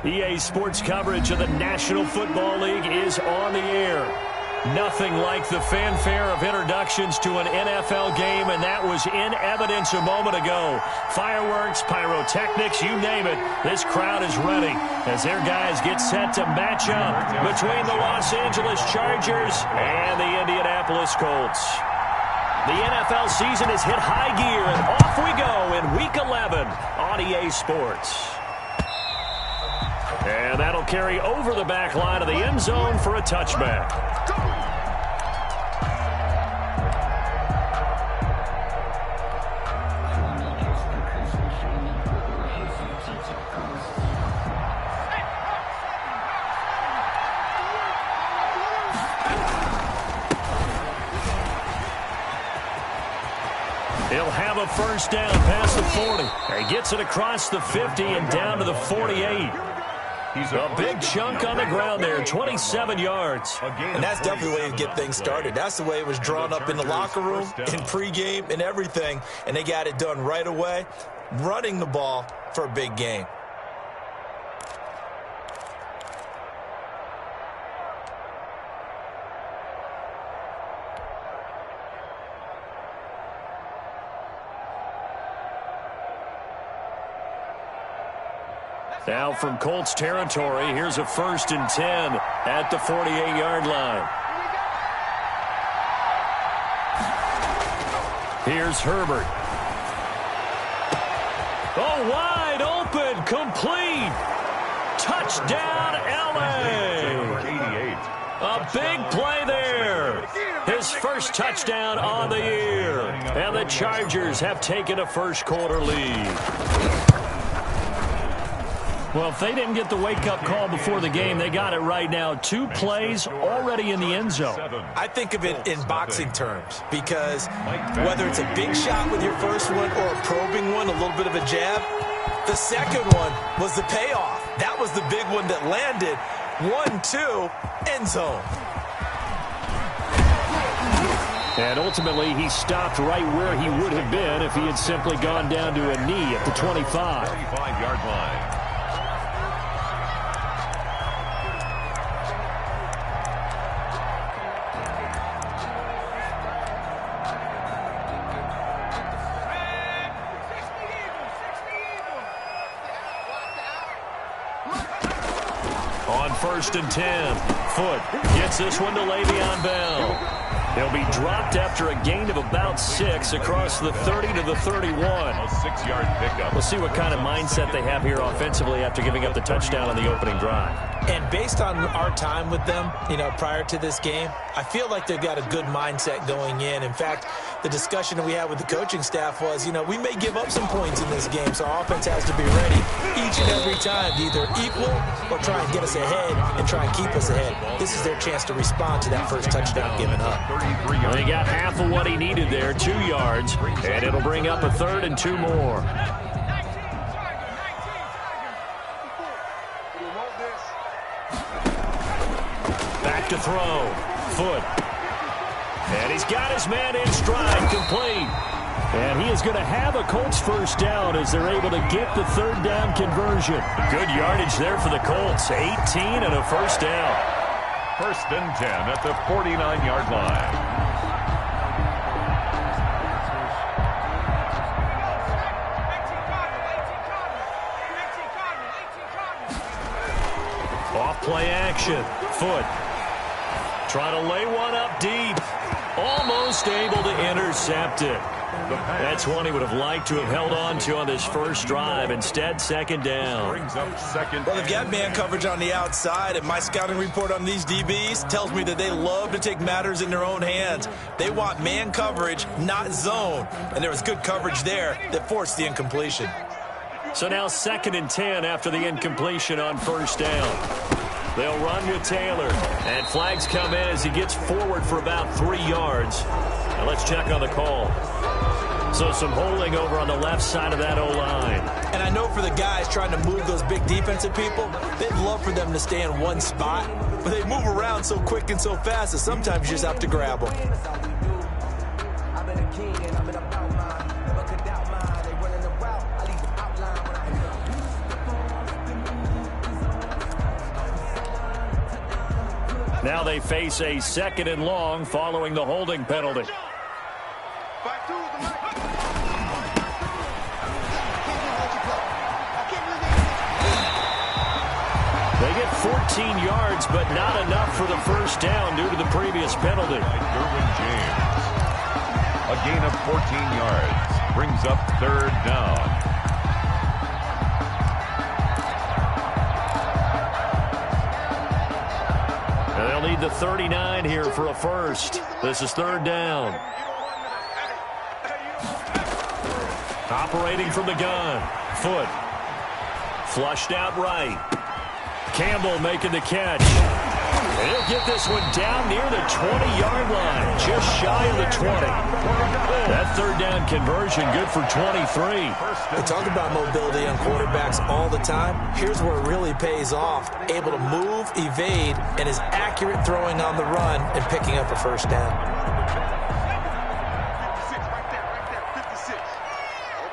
EA Sports coverage of the National Football League is on the air. Nothing like the fanfare of introductions to an NFL game, and that was in evidence a moment ago. Fireworks, pyrotechnics, you name it, this crowd is ready as their guys get set to match up between the Los Angeles Chargers and the Indianapolis Colts. The NFL season has hit high gear, and off we go in Week 11 on EA Sports. And that'll carry over the back line of the end zone for a touchback. He'll have a first down past the 40. He gets it across the 50 and down to the 48. He's a big chunk on the ground there, 27 yards. And that's definitely the way to get things started. That's the way it was drawn up in the locker room, in pregame, and everything. And they got it done right away, running the ball for a big game. Now from Colts territory, here's a 1st and 10 at the 48-yard line. Here's Herbert. Oh, wide open, complete. Touchdown, LA. A big play there. His first touchdown on the year. And the Chargers have taken a first-quarter lead. Well, if they didn't get the wake-up call before the game, they got it right now. 2 plays already in the end zone. I think of it in boxing terms because whether it's a big shot with your first one or a probing one, a little bit of a jab, the second one was the payoff. That was the big one that landed. 1-2, end zone. And ultimately, he stopped right where he would have been if he had simply gone down to a knee at the 25. 25-yard line. On 1st and 10, Foot gets this one to Le'Veon Bell. He'll be dropped after a gain of about 6 across the 30 to the 31. A 6-yard pickup. We'll see what kind of mindset they have here offensively after giving up the touchdown on the opening drive. And based on our time with them, prior to this game, I feel like they've got a good mindset going in. In fact, the discussion that we had with the coaching staff was, we may give up some points in this game, so our offense has to be ready each and every time to either equal or try and get us ahead and try and keep us ahead. This is their chance to respond to that first touchdown given up. Well, he got half of what he needed there, 2 yards, and it'll bring up a 3rd and 2 more. Back to throw. Foot. And he's got his man in stride, complete. And he is going to have a Colts first down as they're able to get the 3rd down conversion. Good yardage there for the Colts. 18 and a first down. 1st and 10 at the 49-yard line. Off play action. Foot. Trying to lay one up deep. Almost able to intercept it. That's one he would have liked to have held on to on this first drive. Instead, 2nd down. Well, they've got man coverage on the outside, and my scouting report on these DBs tells me that they love to take matters in their own hands. They want man coverage, not zone. And there was good coverage there that forced the incompletion. So now 2nd and 10 after the incompletion on first down. They'll run with Taylor. And flags come in as he gets forward for about 3 yards. Now let's check on the call. So some holding over on the left side of that O-line. And I know for the guys trying to move those big defensive people, they'd love for them to stay in one spot. But they move around so quick and so fast that sometimes you just have to grab them. Now they face a 2nd and long following the holding penalty. They get 14 yards, but not enough for the first down due to the previous penalty. Derwin James. A gain of 14 yards brings up 3rd down. They'll need the 39 here for a first. This is 3rd down. Operating from the gun. Foot. Flushed out right. Campbell making the catch. And he'll get this one down near the 20-yard line. Just shy of the 20. That 3rd down conversion good for 23. We talk about mobility on quarterbacks all the time. Here's where it really pays off. Able to move, evade, and is accurate throwing on the run and picking up a first down. 56, right there, 56.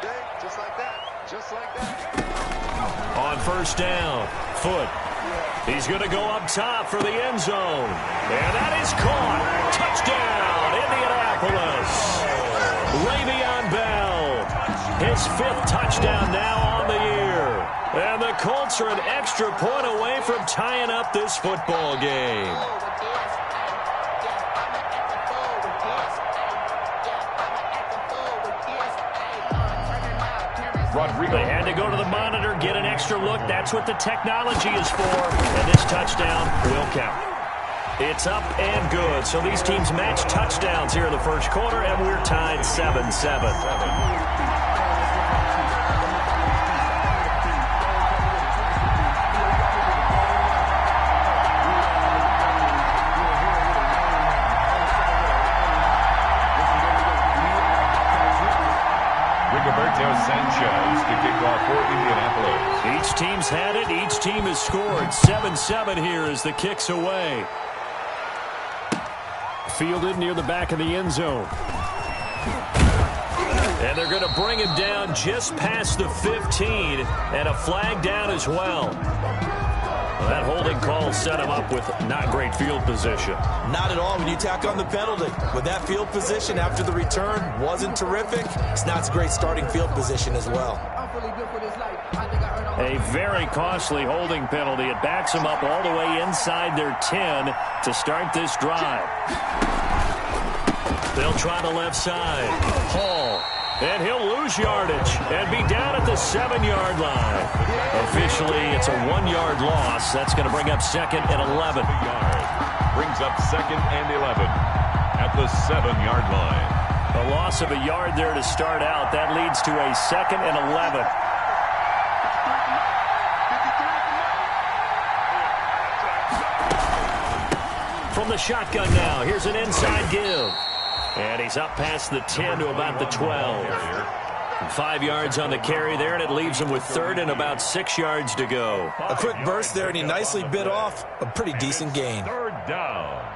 Okay, just like that. On first down, Foot. He's going to go up top for the end zone. And that is caught. Touchdown, Indianapolis. Le'Veon Bell. His 5th touchdown now on the year. And the Colts are an extra point away from tying up this football game. They had to go to the monitor, get an extra look. That's what the technology is for. And this touchdown will count. It's up and good. So these teams match touchdowns here in the first quarter, and we're tied 7-7. Sanchez to kick off for Indianapolis. Each team's had it. Each team has scored. 7-7 here as the kick's away. Fielded near the back of the end zone. And they're going to bring him down just past the 15, and a flag down as well. That holding call set him up with not great field position. Not at all when you tack on the penalty. With that field position after the return wasn't terrific, it's not a great starting field position as well. A very costly holding penalty. It backs them up all the way inside their 10 to start this drive. They'll try the left side. Hall. And he'll lose yardage and be down at the 7-yard line. Officially, it's a 1-yard loss. That's going to bring up 2nd and 11. Brings up 2nd and 11 at the 7-yard line. A loss of a yard there to start out. That leads to a 2nd and 11. From the shotgun now, here's an inside give. And he's up past the 10 to about the 12. 5 yards on the carry there, and it leaves him with 3rd and about 6 yards to go. A quick burst there, and he nicely bit off a pretty decent gain. 3rd down.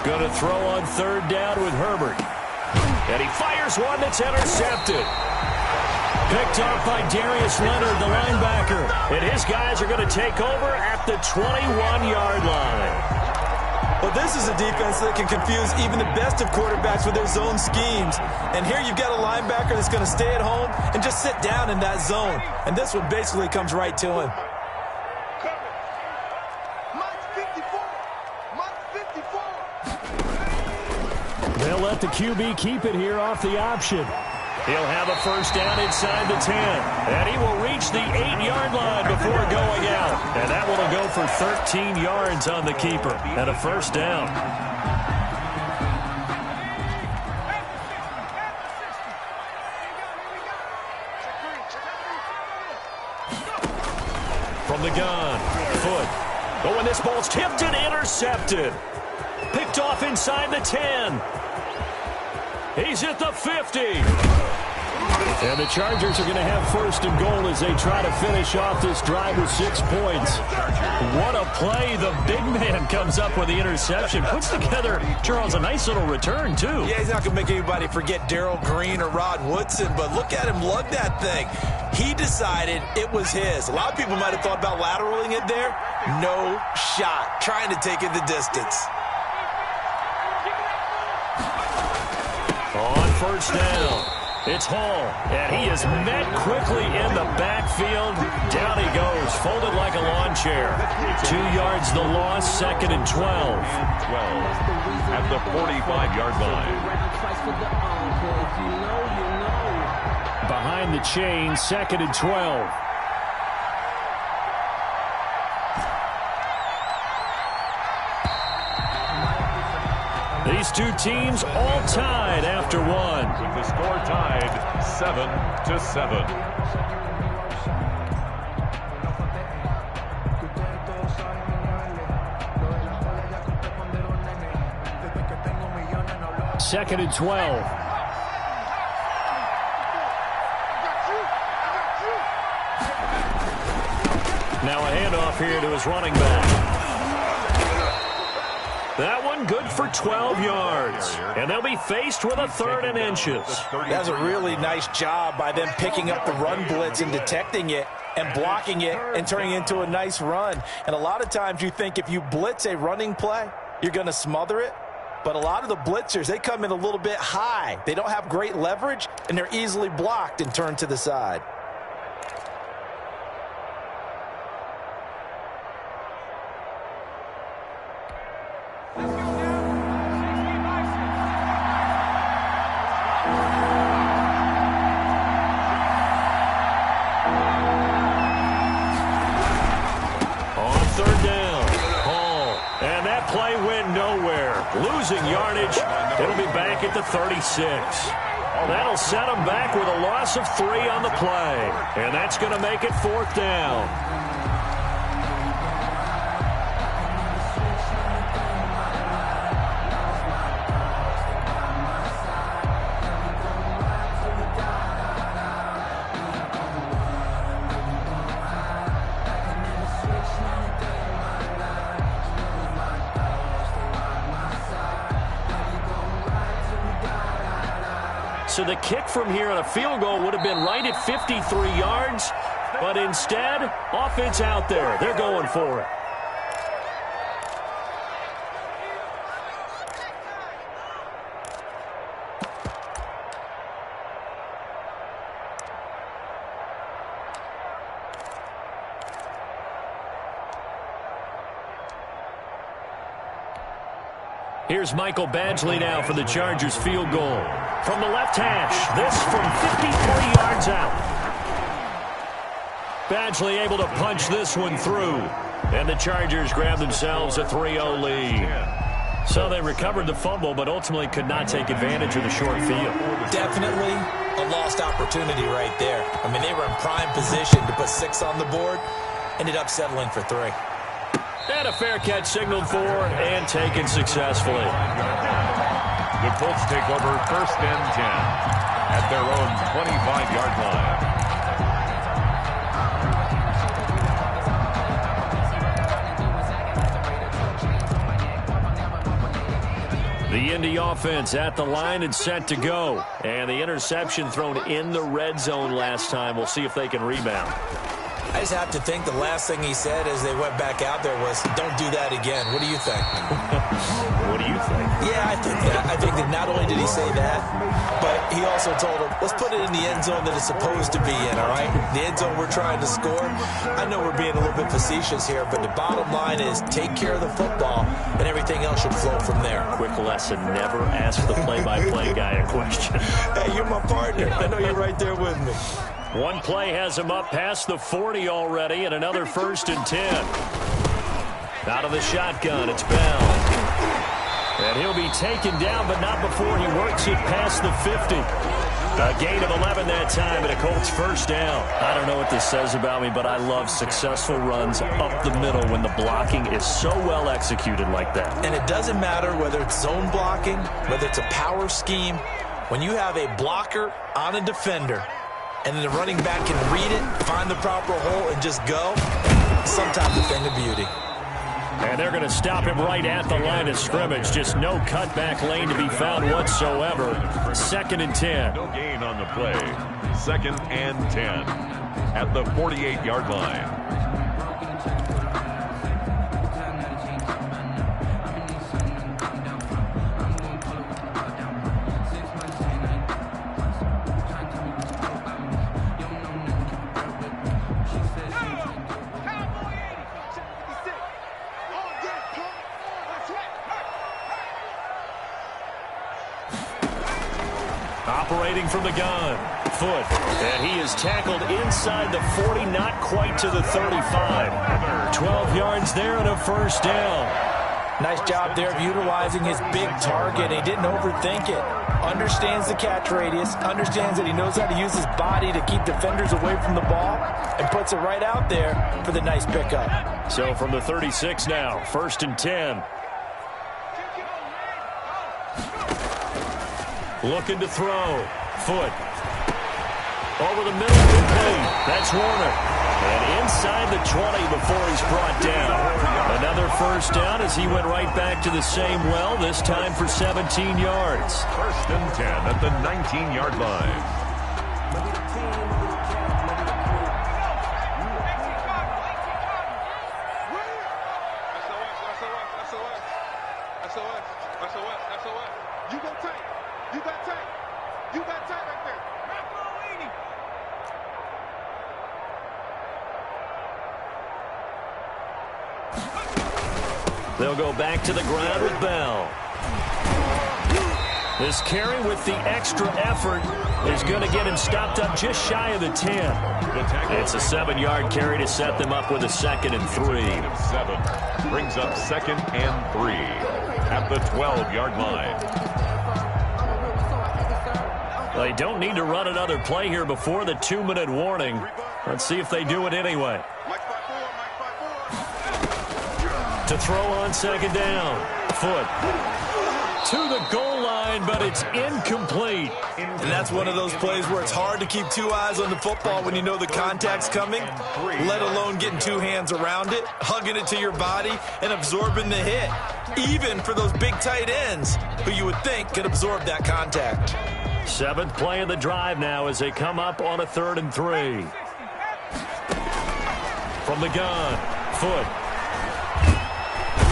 Going to throw on 3rd down with Herbert. And he fires one that's intercepted. Picked off by Darius Leonard, the linebacker. And his guys are going to take over at the 21-yard line. Well, this is a defense that can confuse even the best of quarterbacks with their zone schemes. And here you've got a linebacker that's going to stay at home and just sit down in that zone. And this one basically comes right to him. They'll let the QB keep it here off the option. He'll have a first down inside the 10. And he will reach the 8-yard line before going out. And that one will go for 13 yards on the keeper. And a first down. From the gun. Foot. Oh, and this ball's tipped and intercepted. Picked off inside the 10. He's at the 50. And the Chargers are going to have first and goal as they try to finish off this drive with 6 points. What a play. The big man comes up with the interception. Puts together, Charles, a nice little return, too. Yeah, he's not going to make anybody forget Darrell Green or Rod Woodson, but look at him lug that thing. He decided it was his. A lot of people might have thought about lateraling it there. No shot. Trying to take it the distance. On first down, it's Hall, and he is met quickly in the backfield. Down he goes, folded like a lawn chair. 2 yards the loss, 2nd and 12. At the 45-yard line. Behind the chain, 2nd and 12. These two teams all tied after one. With the score tied 7-7. Second and 12. Now a handoff here to his running back. That one good for 12 yards. And they'll be faced with a 3rd and inches. That's a really nice job by them picking up the run blitz and detecting it and blocking it and turning it into a nice run. And a lot of times you think if you blitz a running play, you're going to smother it. But a lot of the blitzers, they come in a little bit high. They don't have great leverage, and they're easily blocked and turned to the side. Losing yardage. It'll be back at the 36. That'll set them back with a loss of 3 on the play. And that's going to make it 4th down. So the kick from here on a field goal would have been right at 53 yards, but instead, offense out there. They're going for it. Here's Michael Badgley now for the Chargers field goal. From the left hash, this from 53 yards out. Badgley able to punch this one through. And the Chargers grab themselves a 3-0 lead. So they recovered the fumble, but ultimately could not take advantage of the short field. Definitely a lost opportunity right there. I mean, they were in prime position to put 6 on the board. Ended up settling for 3. And a fair catch signaled for and taken successfully. The Colts take over 1st and 10 at their own 25-yard line. The Indy offense at the line and set to go. And the interception thrown in the red zone last time. We'll see if they can rebound. I just have to think the last thing he said as they went back out there was, don't do that again. What do you think? What do you think? Yeah, I think that. I think that not only did he say that, but he also told him, let's put it in the end zone that it's supposed to be in, all right? The end zone we're trying to score. I know we're being a little bit facetious here, but the bottom line is take care of the football, and everything else should flow from there. Quick lesson, never ask the play-by-play guy a question. Hey, you're my partner. I know you're right there with me. One play has him up past the 40 already, and another 1st and 10. Out of the shotgun, it's Bell. And he'll be taken down, but not before he works it past the 50. A gain of 11 that time, and a Colts 1st down. I don't know what this says about me, but I love successful runs up the middle when the blocking is so well executed like that. And it doesn't matter whether it's zone blocking, whether it's a power scheme. When you have a blocker on a defender, and then the running back can read it, find the proper hole, and just go, sometimes a thing of beauty. And they're going to stop him right at the line of scrimmage. Just no cutback lane to be found whatsoever. 2nd and 10. No gain on the play. 2nd and 10 at the 48-yard line. Operating from the gun. Foot. And he is tackled inside the 40, not quite to the 35. 12 yards there and a first down. Nice job there of utilizing his big target. He didn't overthink it. Understands the catch radius. Understands that he knows how to use his body to keep defenders away from the ball. And puts it right out there for the nice pickup. So from the 36 now. 1st and 10. Looking to throw. Foot. Over the middle. Complete. That's Warner. And inside the 20 before he's brought down. Another first down as he went right back to the same well, this time for 17 yards. 1st and 10 at the 19-yard line. They'll go back to the ground with Bell. This carry with the extra effort is going to get him stopped up just shy of the 10. It's a 7-yard carry to set them up with a 2nd and 3. 7 brings up 2nd and 3 at the 12-yard line. They don't need to run another play here before the 2-minute warning. Let's see if they do it anyway. To throw on 2nd down. Foot. To the goal line, but it's incomplete. And that's one of those plays where it's hard to keep 2 eyes on the football when you know the contact's coming, let alone getting 2 hands around it, hugging it to your body, and absorbing the hit, even for those big tight ends who you would think could absorb that contact. 7th play of the drive now as they come up on a 3rd and 3. From the gun. Foot.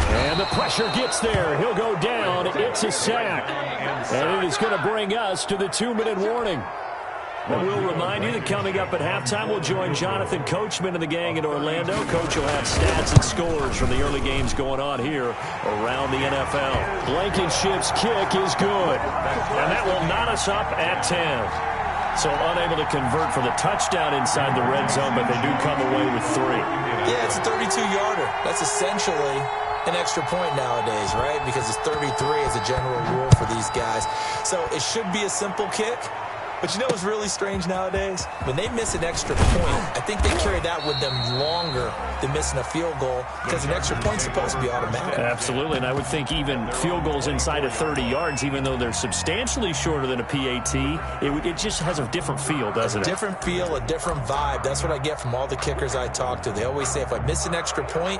And the pressure gets there. He'll go down. It's a sack. And it is going to bring us to the 2-minute warning. But we'll remind you that coming up at halftime, we'll join Jonathan Coachman and the gang in Orlando. Coach will have stats and scores from the early games going on here around the NFL. Blankenship's kick is good. And that will knot us up at 10. So unable to convert for the touchdown inside the red zone, but they do come away with 3. Yeah, it's a 32-yarder. That's essentially an extra point nowadays, right? Because it's 33 as a general rule for these guys. So it should be a simple kick. But you know what's really strange nowadays? When they miss an extra point, I think they carry that with them longer than missing a field goal because an extra point's supposed to be automatic. Absolutely, and I would think even field goals inside of 30 yards, even though they're substantially shorter than a PAT, it just has a different feel, doesn't it? A different feel, a different vibe. That's what I get from all the kickers I talk to. They always say if I miss an extra point,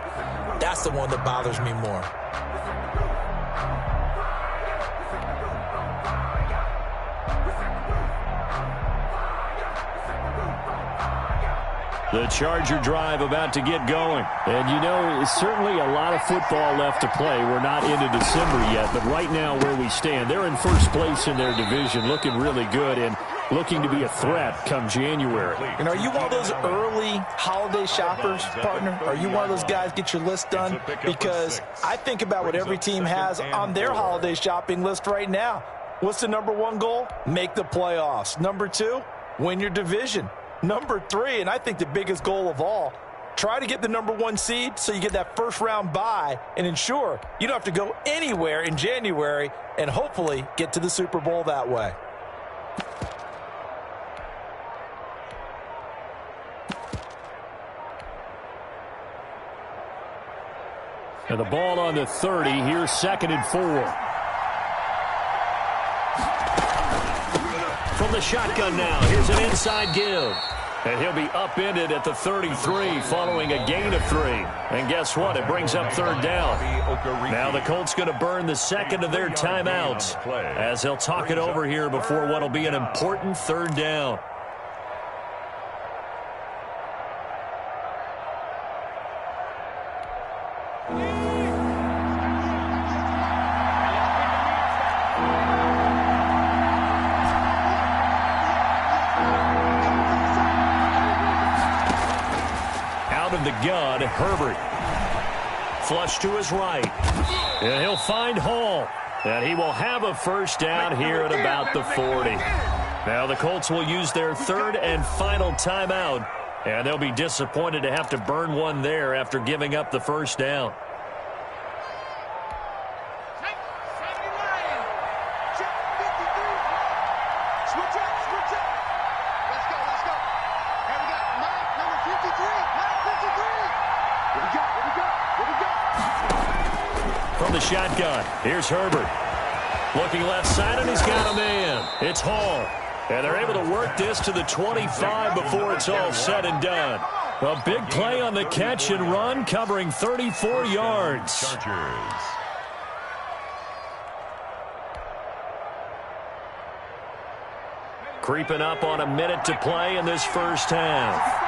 that's the one that bothers me more. The Charger drive about to get going. And, you know, it's certainly a lot of football left to play. We're not into December yet, but right now where we stand, they're in first place in their division, looking really good and looking to be a threat come January. And are you one of those early holiday shoppers, partner? Are you one of those guys get your list done? Because I think about what every team has on their holiday shopping list right now. What's the number 1 goal? Make the playoffs. Number 2, win your division. Number 3, and I think the biggest goal of all, try to get the number 1 seed so you get that first-round bye and ensure you don't have to go anywhere in January and hopefully get to the Super Bowl that way. And the ball on the 30. Here's 2nd and 4. From the shotgun now. Here's an inside give. And he'll be upended at the 33 following a gain of 3. And guess what? It brings up third down. Now the Colts going to burn the second of their timeouts as they'll talk it over here before what will be an important third down. The gun, Herbert. Flush to his right. And he'll find Hall. And he will have a first down here at about the 40. Now the Colts will use their third and final timeout. And they'll be disappointed to have to burn one there after giving up the first down. From the shotgun, here's Herbert. Looking left side, and he's got a man. It's Hall. And they're able to work this to the 25 before it's all said and done. A big play on the catch and run, covering 34 yards. Chargers. Creeping up on a minute to play in this first half.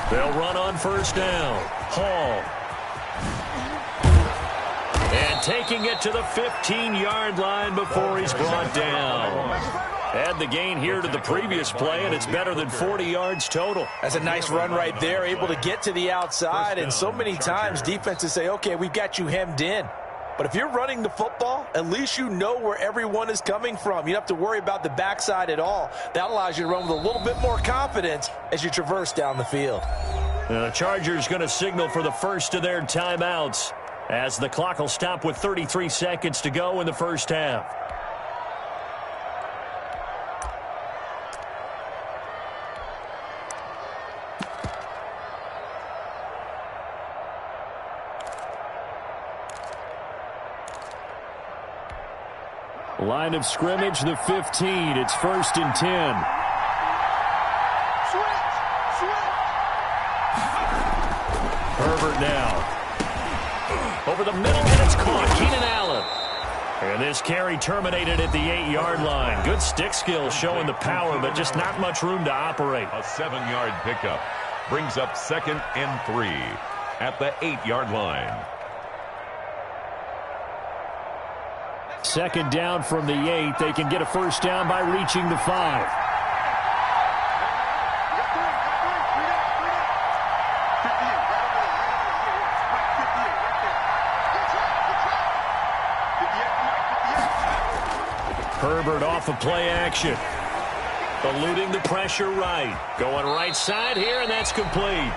They'll run on first down. Hall. And taking it to the 15-yard line before he's brought down. Add the gain here to the previous play, and it's better than 40 yards total. That's a nice run right there, able to get to the outside. And so many times defenses say, okay, we've got you hemmed in. But if you're running the football, at least you know where everyone is coming from. You don't have to worry about the backside at all. That allows you to run with a little bit more confidence as you traverse down the field. The Chargers going to signal for the first of their timeouts as the clock will stop with 33 seconds to go in the first half. Line of scrimmage, the 15. It's 1st and 10. Herbert now. Over the middle, and it's caught. Keenan Allen. And this carry terminated at the 8-yard line. Good stick skills showing the power, but just not much room to operate. A 7-yard pickup brings up 2nd and 3 at the 8-yard line. Second down from the 8. They can get a first down by reaching the 5. Herbert off of play action. Eluding the pressure right. Going right side here, and that's complete.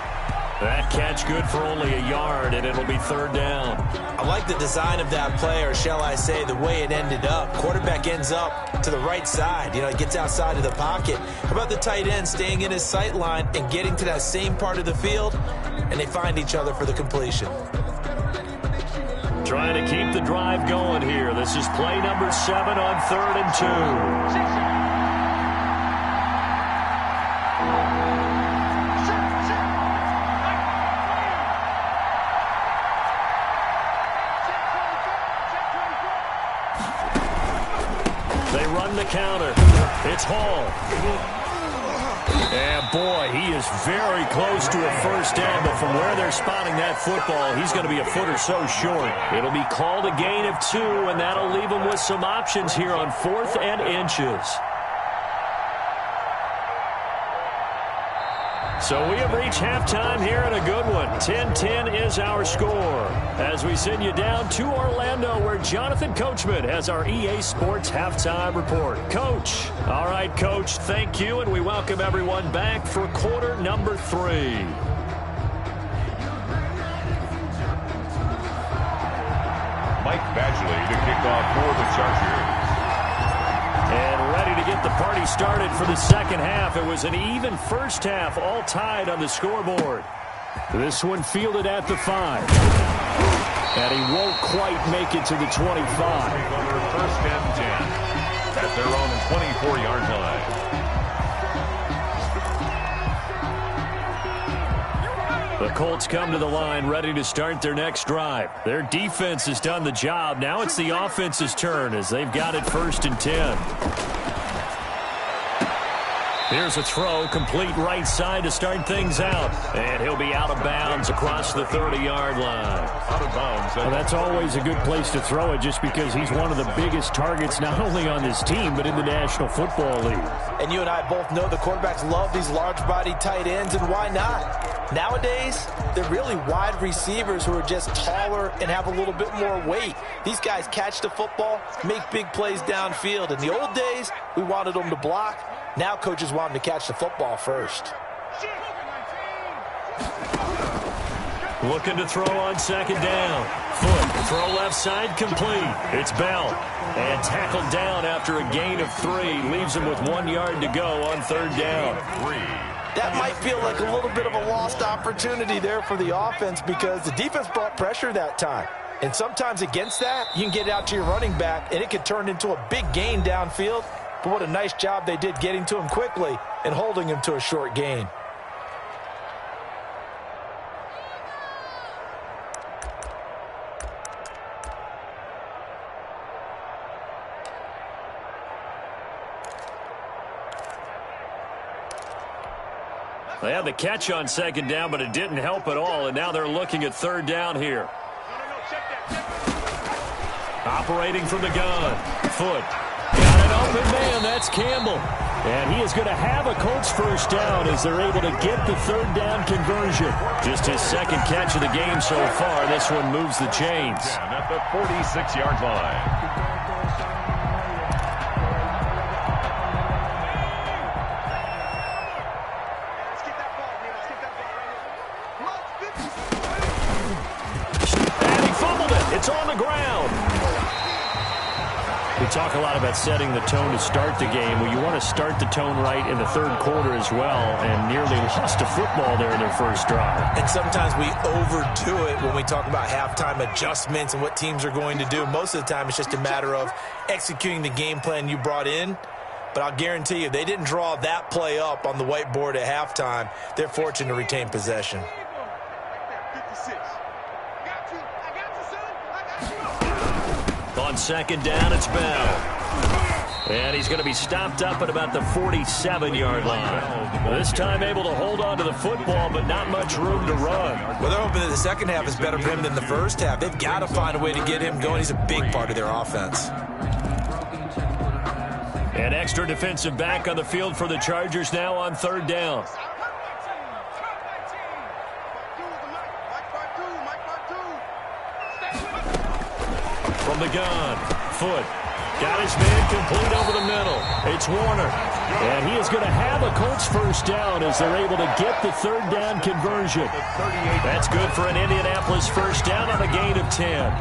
That catch good for only a yard, and it'll be third down. I like the design of that play, or shall I say the way it ended up. Quarterback ends up to the right side. You know, he gets outside of the pocket. How about the tight end staying in his sight line and getting to that same part of the field, and they find each other for the completion. Trying to keep the drive going here. This is play number 7 on 3rd and 2. The counter. It's Hall. And boy, he is very close to a first down, but from where they're spotting that football, he's going to be a foot or so short. It'll be called a gain of 2, and that'll leave him with some options here on 4th and inches. So we have reached halftime here in a good one. 10-10 is our score as we send you down to Orlando where Jonathan Coachman has our EA Sports Halftime Report. Coach. All right, Coach, thank you, and we welcome everyone back for quarter number 3. Mike Badgley to kick off for the Chargers. And ready to get the party started for the second half. It was an even first half, all tied on the scoreboard. This one fielded at the 5. And he won't quite make it to the 25. First and 10 at their own 24-yard line. The Colts come to the line ready to start their next drive. Their defense has done the job. Now it's the offense's turn as they've got it 1st and 10. Here's a throw, complete right side to start things out. And he'll be out of bounds across the 30-yard line. Out of bounds. Well, that's always a good place to throw it just because he's one of the biggest targets not only on this team but in the National Football League. And you and I both know the quarterbacks love these large-body tight ends, and why not? Nowadays, they're really wide receivers who are just taller and have a little bit more weight. These guys catch the football, make big plays downfield. In the old days, we wanted them to block. Now coaches want them to catch the football first. Looking to throw on 2nd down. Foot, throw left side, complete. It's Bell. And tackled down after a gain of 3. Leaves him with 1 yard to go on 3rd down. That might feel like a little bit of a lost opportunity there for the offense because the defense brought pressure that time. And sometimes against that, you can get out to your running back, and it could turn into a big gain downfield. But what a nice job they did getting to him quickly and holding him to a short gain. They had the catch on 2nd down, but it didn't help at all, and now they're looking at 3rd down here. Operating from the gun. Foot. Got an open man. That's Campbell. And he is going to have a Colts 1st down as they're able to get the 3rd down conversion. Just his 2nd catch of the game so far. This one moves the chains. At the 46-yard line. It's on the ground. We talk a lot about setting the tone to start the game. Well, you want to start the tone right in the 3rd quarter as well, and nearly lost a football there in their 1st drive. And sometimes we overdo it when we talk about halftime adjustments and what teams are going to do. Most of the time, it's just a matter of executing the game plan you brought in. But I'll guarantee you, they didn't draw that play up on the whiteboard at halftime. They're fortunate to retain possession. On 2nd down, it's Bell. And he's going to be stopped up at about the 47-yard line. This time able to hold on to the football, but not much room to run. Well, they're hoping that the 2nd half is better for him than the 1st half. They've got to find a way to get him going. He's a big part of their offense. An extra defensive back on the field for the Chargers now on 3rd down. From the gun, Foot got his man complete over the middle. It's Warner, and he is going to have a Colts 1st down as they're able to get the 3rd down conversion. That's good for an Indianapolis 1st down on a gain of 10.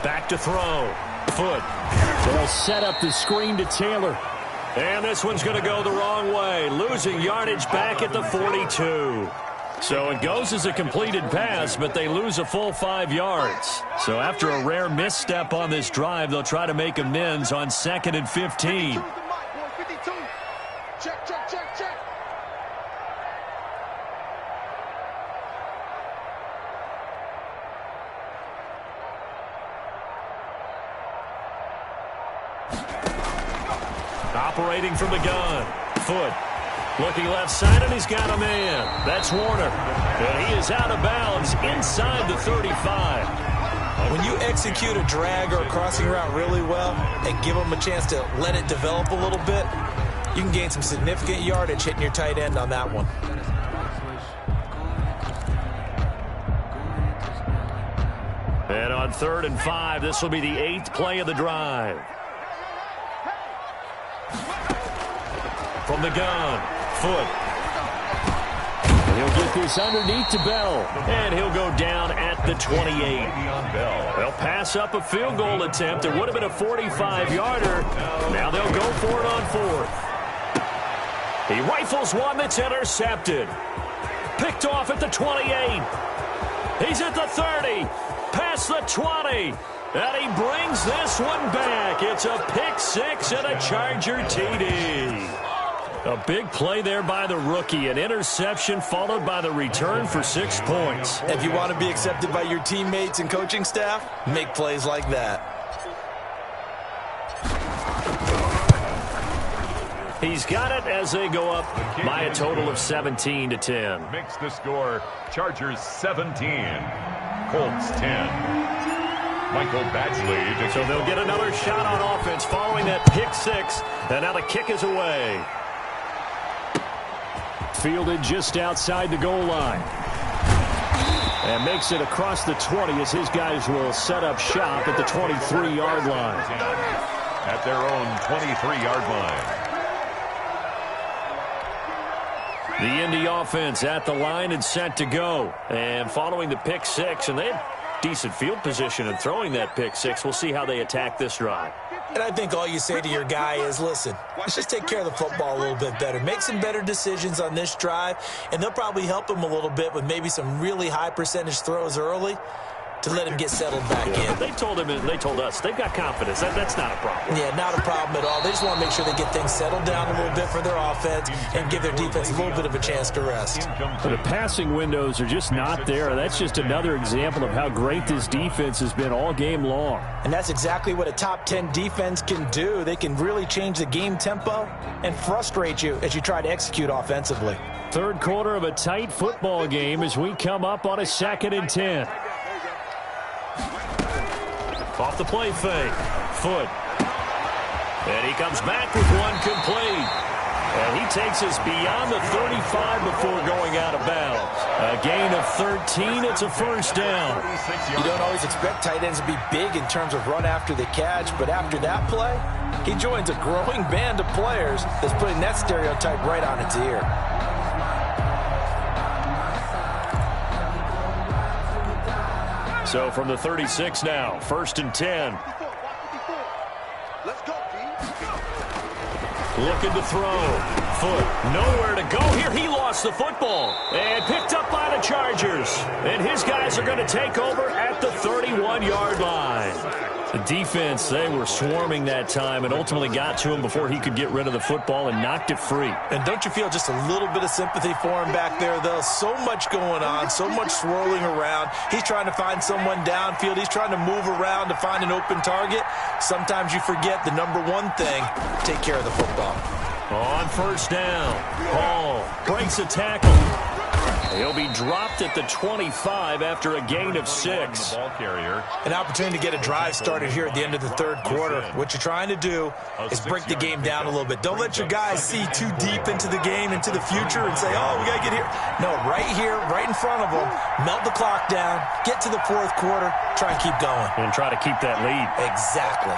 Back to throw. Foot. They'll set up the screen to Taylor. And this one's going to go the wrong way. Losing yardage back at the 42. So it goes as a completed pass, but they lose a full 5 yards. So after a rare misstep on this drive, they'll try to make amends on 2nd and 15. Operating from the gun. Foot. Looking left side, and he's got a man. That's Warner. And he is out of bounds inside the 35. When you execute a drag or a crossing route really well and give them a chance to let it develop a little bit, you can gain some significant yardage hitting your tight end on that one. And on 3rd and 5, this will be the 8th play of the drive. From the gun, Foot. And He'll get this underneath to Bell, and he'll go down at the 28. They'll pass up a field goal attempt. It would have been a 45-yarder. Now they'll go for it on fourth. He rifles one that's intercepted. Picked off at the 28. He's at the 30. Past the 20. And he brings this one back. It's a pick six and a Charger TD. A big play there by the rookie. An interception followed by the return for 6 points. If you want to be accepted by your teammates and coaching staff, make plays like that. He's got it as they go up by a total of 17-10. Makes the score Chargers 17, Colts 10. Michael Badgley. So they'll get another shot on offense following that pick six. And now the kick is away. Fielded just outside the goal line. And makes it across the 20 as his guys will set up shop at the 23-yard line. At their own 23-yard line. The Indy offense at the line and set to go. And following the pick six, and they have decent field position in throwing that pick six. We'll see how they attack this drive. And I think all you say to your guy is, listen, let's just take care of the football a little bit better. Make some better decisions on this drive, and they'll probably help him a little bit with maybe some really high percentage throws early to let him get settled back in. They told him, and they told us, they've got confidence. That's not a problem. Yeah, not a problem at all. They just want to make sure they get things settled down a little bit for their offense and give their defense a little bit of a chance to rest. The passing windows are just not there. That's just another example of how great this defense has been all game long. And that's exactly what a top 10 defense can do. They can really change the game tempo and frustrate you as you try to execute offensively. Third quarter of a tight football game as we come up on a 2nd and 10. Off the play fake. Foot. And he comes back with one complete. And he takes us beyond the 35 before going out of bounds. A gain of 13. It's a first down. You don't always expect tight ends to be big in terms of run after the catch, but after that play, he joins a growing band of players that's putting that stereotype right on its ear. So from the 36 now, 1st and 10. Let's go, Looking to throw. Foot. Nowhere to go here. He lost the football. And picked up by the Chargers. And his guys are going to take over at the 31-yard line. The defense, they were swarming that time and ultimately got to him before he could get rid of the football and knocked it free. And don't you feel just a little bit of sympathy for him back there, though? So much going on, so much swirling around. He's trying to find someone downfield. He's trying to move around to find an open target. Sometimes you forget the number one thing, take care of the football. On first down, Hall breaks a tackle. He'll be dropped at the 25 after a gain of 6. Ball carrier. An opportunity to get a drive started here at the end of the third quarter. What you're trying to do is break the game down a little bit. Don't let your guys see too deep into the game, into the future, and say, oh, we got to get here. No, right here, right in front of them, melt the clock down, get to the fourth quarter, try and keep going. And try to keep that lead. Exactly.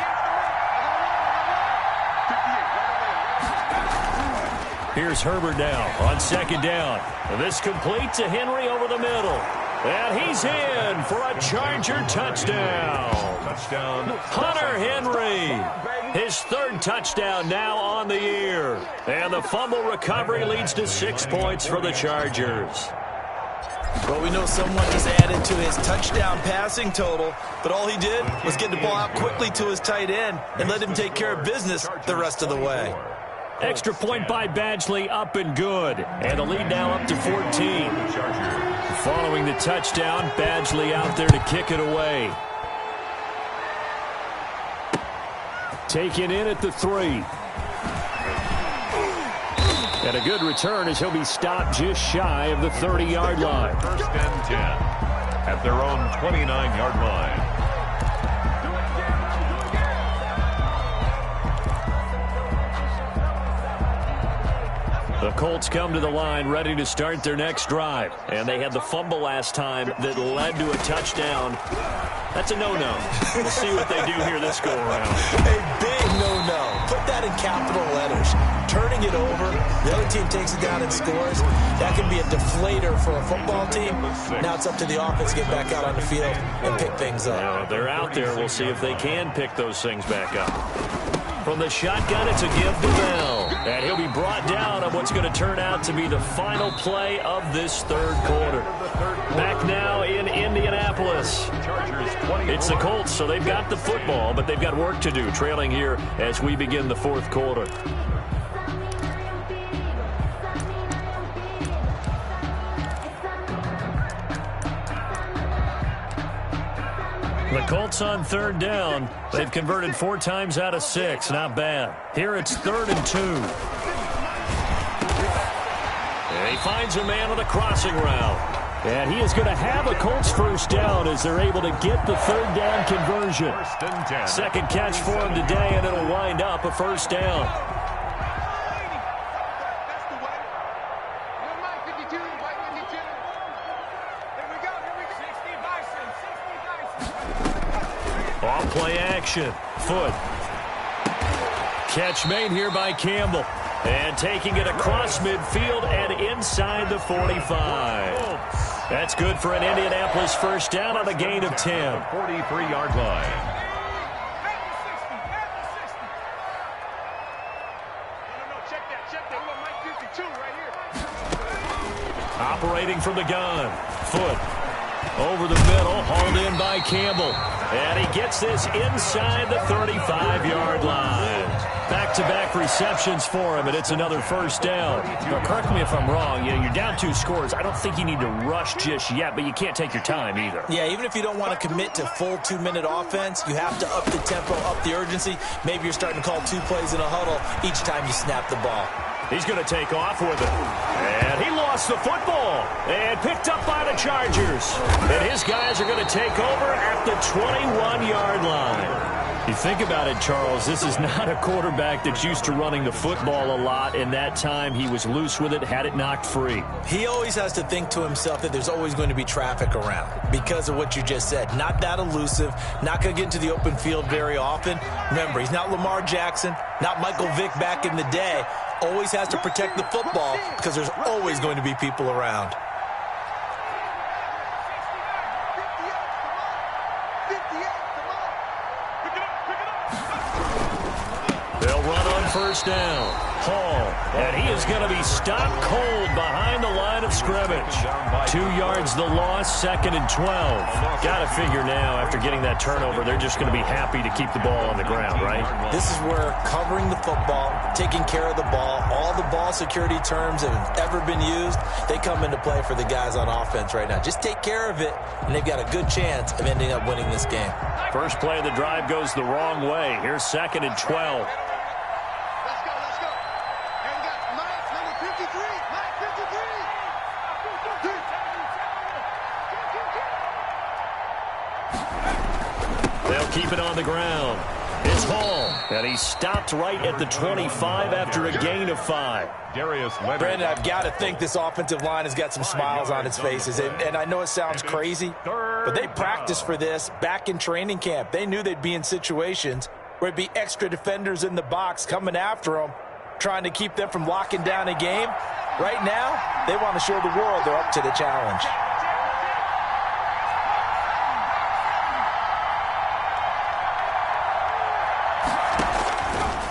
Here's Herbert now on 2nd down. This complete to Henry over the middle. And he's in for a Charger touchdown. Hunter Henry. His 3rd touchdown now on the year. And the fumble recovery leads to 6 points for the Chargers. Well, we know someone just added to his touchdown passing total, but all he did was get the ball out quickly to his tight end and let him take care of business the rest of the way. Extra point by Badgley, up and good. And the lead now up to 14. Following the touchdown, Badgley out there to kick it away. Taken in at the 3. And a good return as he'll be stopped just shy of the 30-yard line. 1st and 10 at their own 29-yard line. The Colts come to the line ready to start their next drive. And they had the fumble last time that led to a touchdown. That's a no-no. We'll see what they do here this go-around. A big no-no. Put that in capital letters. Turning it over, the other team takes it down and scores. That can be a deflator for a football team. Now it's up to the offense to get back out on the field and pick things up. Now, they're out there. We'll see if they can pick those things back up. From the shotgun, it's a give to Bell. And he'll be brought down on what's going to turn out to be the final play of this third quarter. Back now in Indianapolis. It's the Colts, so they've got the football, but they've got work to do, trailing here as we begin the fourth quarter. The Colts on third down. They've converted 4 times out of 6. Not bad. Here it's 3rd and 2. And he finds a man on a crossing route. And he is going to have a Colts first down as they're able to get the third down conversion. Second catch for him today, and it'll wind up a first down. Off-play action. Foot. Catch made here by Campbell. And taking it across midfield and inside the 45. That's good for an Indianapolis first down on a gain of 10. 43-yard line. Operating from the gun. Foot. Over the middle, hauled in by Campbell. And he gets this inside the 35-yard line. Back-to-back receptions for him, and it's another first down. Now, correct me if I'm wrong. You're down 2 scores. I don't think you need to rush just yet, but you can't take your time either. Yeah, even if you don't want to commit to full 2-minute offense, you have to up the tempo, up the urgency. Maybe you're starting to call 2 plays in a huddle each time you snap the ball. He's going to take off with it. And he lost the football. And picked up by the Chargers. And his guys are going to take over at the 21-yard line. You think about it, Charles, this is not a quarterback that's used to running the football a lot. In that time, he was loose with it, had it knocked free. He always has to think to himself that there's always going to be traffic around because of what you just said. Not that elusive, not going to get into the open field very often. Remember, he's not Lamar Jackson, not Michael Vick back in the day. Always has to protect the football because there's always going to be people around. They'll run on first down. Hall, and he is going to be stopped cold behind the line of scrimmage. 2 yards the loss, 2nd and 12. Got to figure now, after getting that turnover, they're just going to be happy to keep the ball on the ground, right? This is where covering the football, taking care of the ball, all the ball security terms that have ever been used, they come into play for the guys on offense right now. Just take care of it, and they've got a good chance of ending up winning this game. First play of the drive goes the wrong way. Here's 2nd and 12. Keep it on the ground. It's Hall, and he stopped right at the 25 after a gain of 5. Brandon, I've got to think this offensive line has got some smiles on its faces, and I know it sounds crazy, but they practiced for this back in training camp. They knew they'd be in situations where it'd be extra defenders in the box coming after them, trying to keep them from locking down a game. Right now, they want to show the world they're up to the challenge.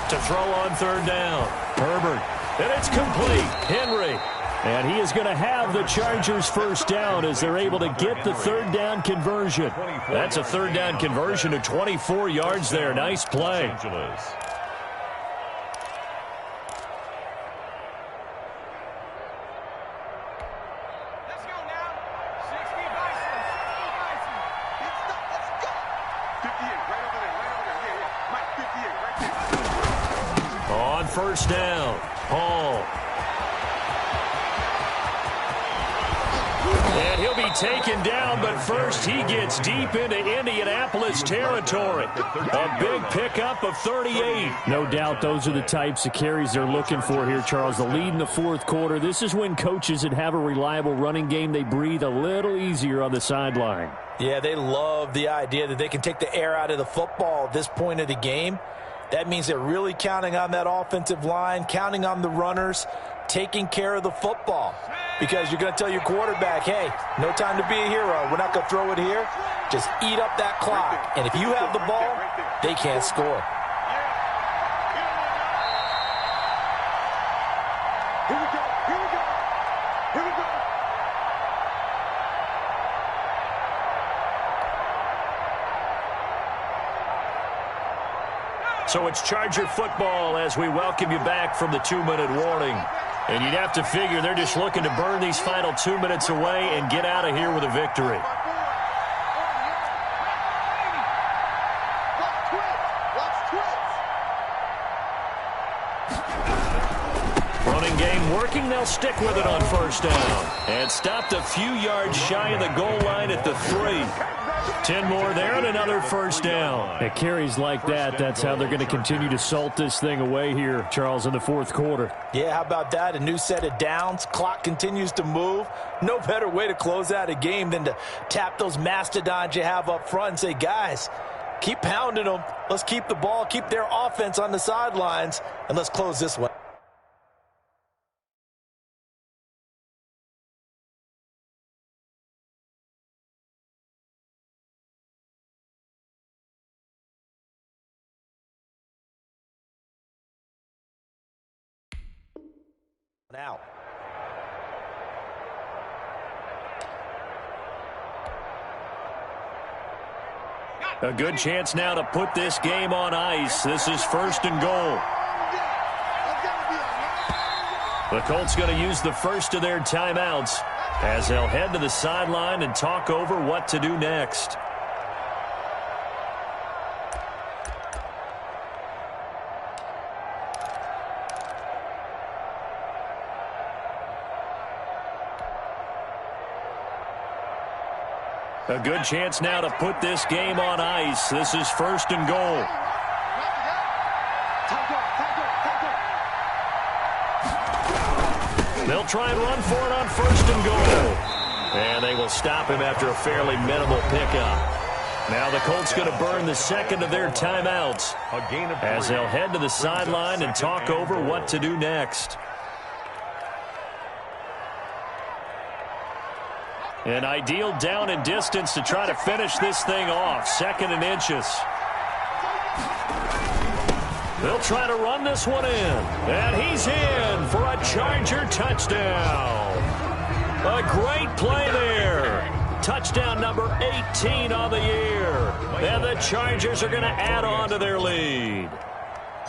To throw on third down. Herbert. And it's complete. Henry. And he is going to have the Chargers first down as they're able to get the third down conversion. That's a third down conversion of 24 yards there. Nice play. First down. Hall. And he'll be be taken down, but first he gets deep into Indianapolis territory. A big pickup of 38. No doubt those are the types of carries they're looking for here, Charles. The lead in the fourth quarter. This is when coaches that have a reliable running game, they breathe a little easier on the sideline. Yeah, they love the idea that they can take the air out of the football at this point of the game. That means they're really counting on that offensive line, counting on the runners, taking care of the football. Because you're going to tell your quarterback, hey, no time to be a hero. We're not going to throw it here. Just eat up that clock. And if you have the ball, they can't score. Here we go. Here we go. Here we go. So it's Charger football as we welcome you back from the 2-minute warning. And you'd have to figure they're just looking to burn these final 2 minutes away and get out of here with a victory. Running game working. They'll stick with it on first down. And stopped a few yards shy of the goal line at the 3. 10 more there and another first down. At carries like that, that's how they're going to continue to salt this thing away here, Charles, in the fourth quarter. Yeah, how about that? A new set of downs. Clock continues to move. No better way to close out a game than to tap those mastodons you have up front and say, guys, keep pounding them. Let's keep the ball, keep their offense on the sidelines, and let's close this one. Now. A good chance now to put this game on ice. This is first and goal. The Colts going to use the first of their timeouts as they'll head to the sideline and talk over what to do next. A good chance now to put this game on ice. This is first and goal. They'll try and run for it on first and goal. And they will stop him after a fairly minimal pickup. Now the Colts going to burn the second of their timeouts as they'll head to the sideline and talk over what to do next. An ideal down and distance to try to finish this thing off. Second and inches. They'll try to run this one in. And he's in for a Charger touchdown. A great play there. Touchdown number 18 on the year. And the Chargers are going to add on to their lead.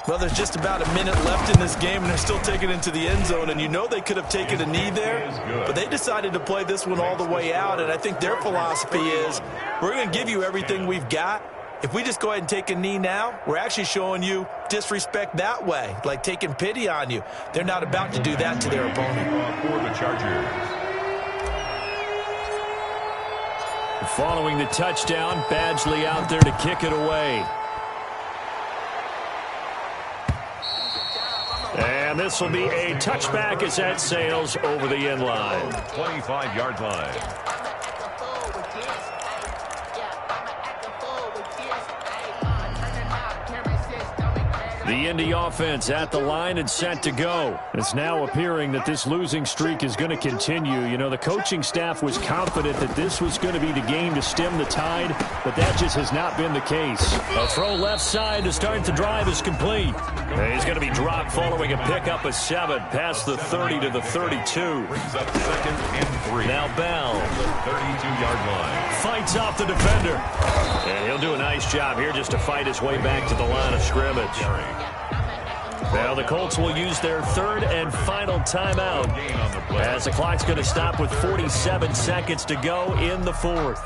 Well, there's just about a minute left in this game, and they're still taking it into the end zone. And you know they could have taken a knee there, but they decided to play this one all the way out. And I think their philosophy is, we're going to give you everything we've got. If we just go ahead and take a knee now, we're actually showing you disrespect that way, like taking pity on you. They're not about to do that to their opponent. For the Chargers. Following the touchdown, Badgley out there to kick it away. And this will be a touchback as that sails over the end line. 25-yard line. The Indy offense at the line and set to go. It's now appearing that this losing streak is going to continue. You know, the coaching staff was confident that this was going to be the game to stem the tide, but that just has not been the case. A throw left side to start the drive is complete. And he's going to be dropped following a pickup of 7 past the 30 to the 32. Brings up second and 3. Now Bell. 32-yard line. Fights off the defender. And he'll do a nice job here just to fight his way back to the line of scrimmage. Now the Colts will use their third and final timeout as the clock's going to stop with 47 seconds to go in the fourth.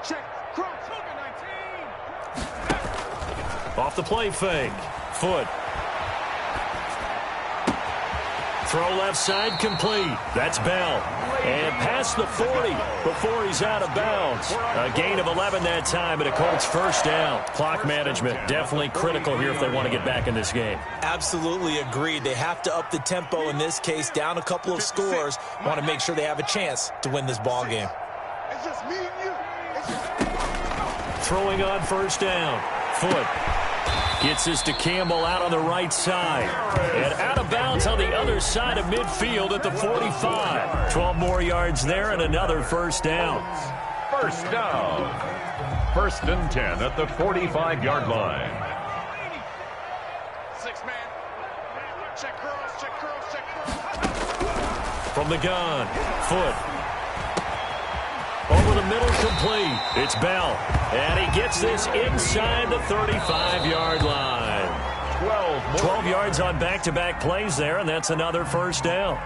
Check play fake. Foot. Throw left side complete. That's Bell. And past the 40 before he's out of bounds. A gain of 11 that time, and a Colts first down. Clock management definitely critical here if they want to get back in this game. Absolutely agreed. They have to up the tempo in this case, down a couple of scores. Want to make sure they have a chance to win this ball game. It's just me and you. Throwing on first down. Foot. Gets this to Campbell out on the right side. And out of bounds on the other side of midfield at the 45. 12 more yards there and another first down. First down. First and 10 at the 45-yard line. 6-man. Check curls, check curls, check curls. From the gun. Foot. Over the middle, complete. It's Bell. And he gets this inside the 35-yard line. 12 yards on back-to-back plays there, and that's another first down.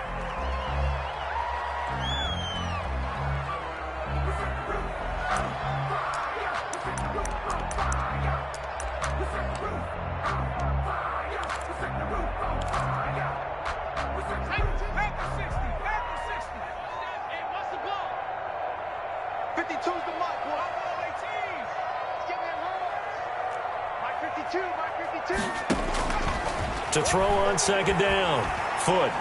To throw on second down. Foot.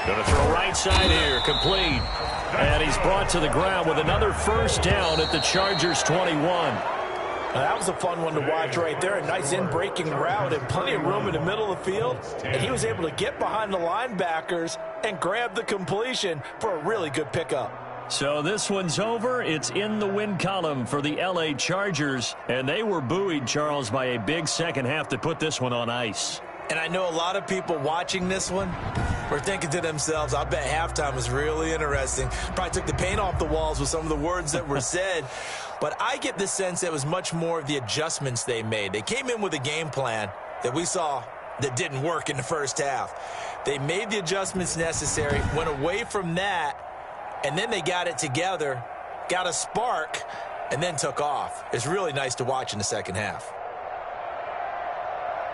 Going to throw right side here. Complete. And he's brought to the ground with another first down at the Chargers 21. That was a fun one to watch right there. A nice in-breaking route and plenty of room in the middle of the field. And he was able to get behind the linebackers and grab the completion for a really good pickup. So this one's over. It's in the win column for the L.A. Chargers. And they were buoyed, Charles, by a big second half to put this one on ice. And I know a lot of people watching this one were thinking to themselves, I bet halftime was really interesting. Probably took the paint off the walls with some of the words that were said. But I get the sense that it was much more of the adjustments they made. They came in with a game plan that we saw that didn't work in the first half. They made the adjustments necessary, went away from that, and then they got it together, got a spark, and then took off. It's really nice to watch in the second half.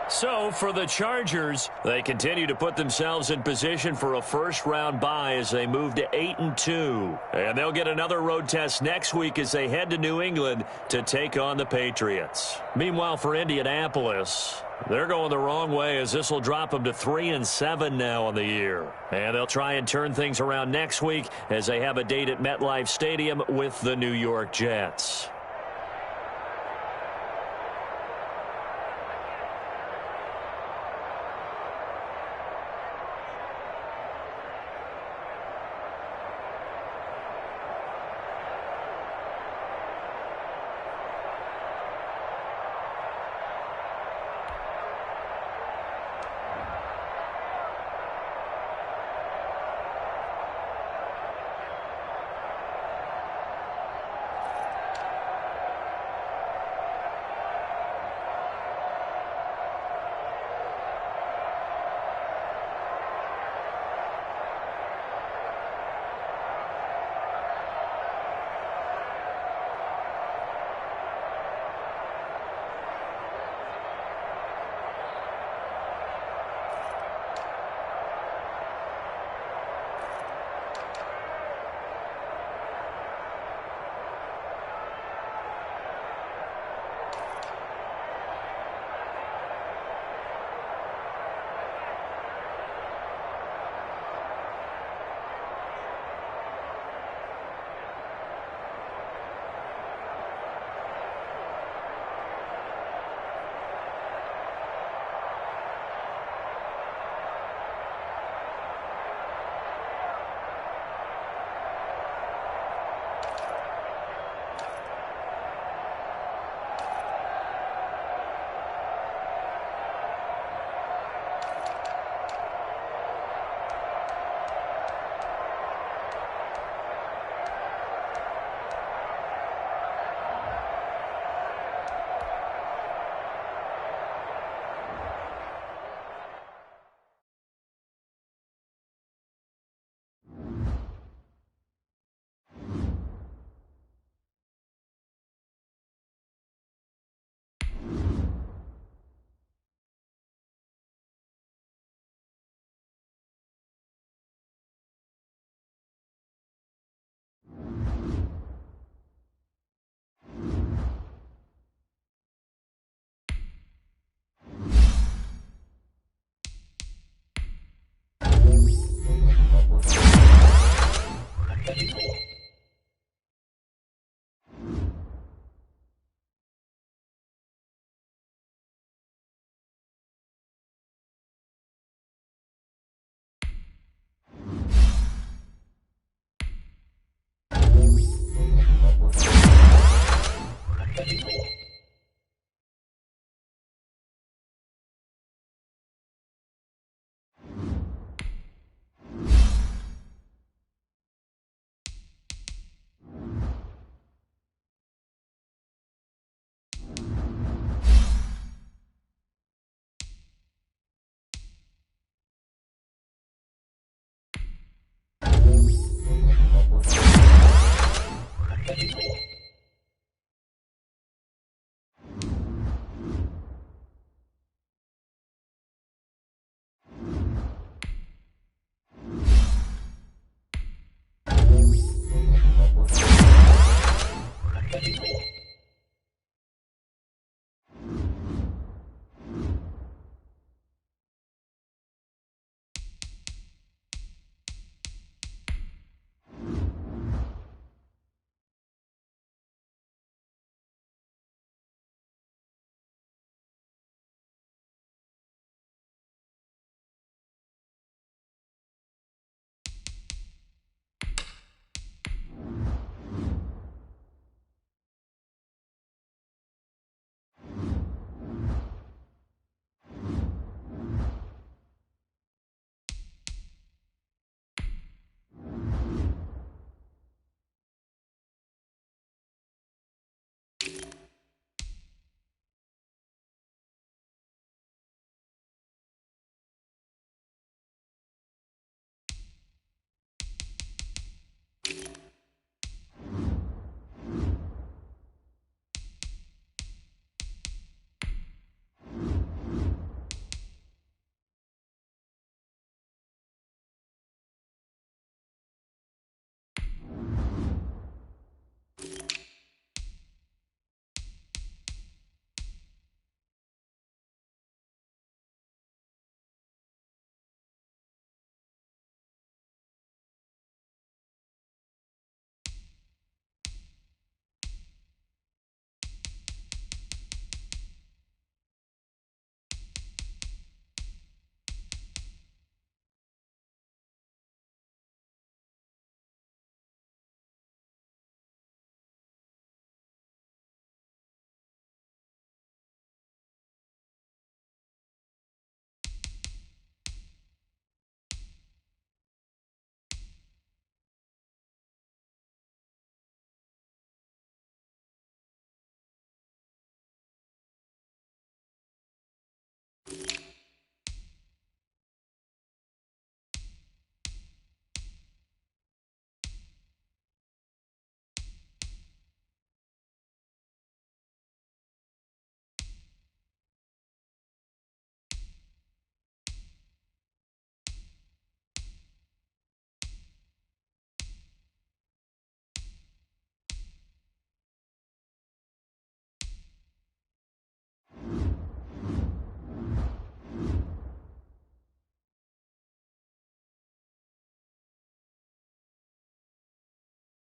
So for the Chargers, they continue to put themselves in position for a first-round bye as they move to 8-2. And they'll get another road test next week as they head to New England to take on the Patriots. Meanwhile, for Indianapolis, they're going the wrong way as this will drop them to 3-7 now on the year. And they'll try and turn things around next week as they have a date at MetLife Stadium with the New York Jets.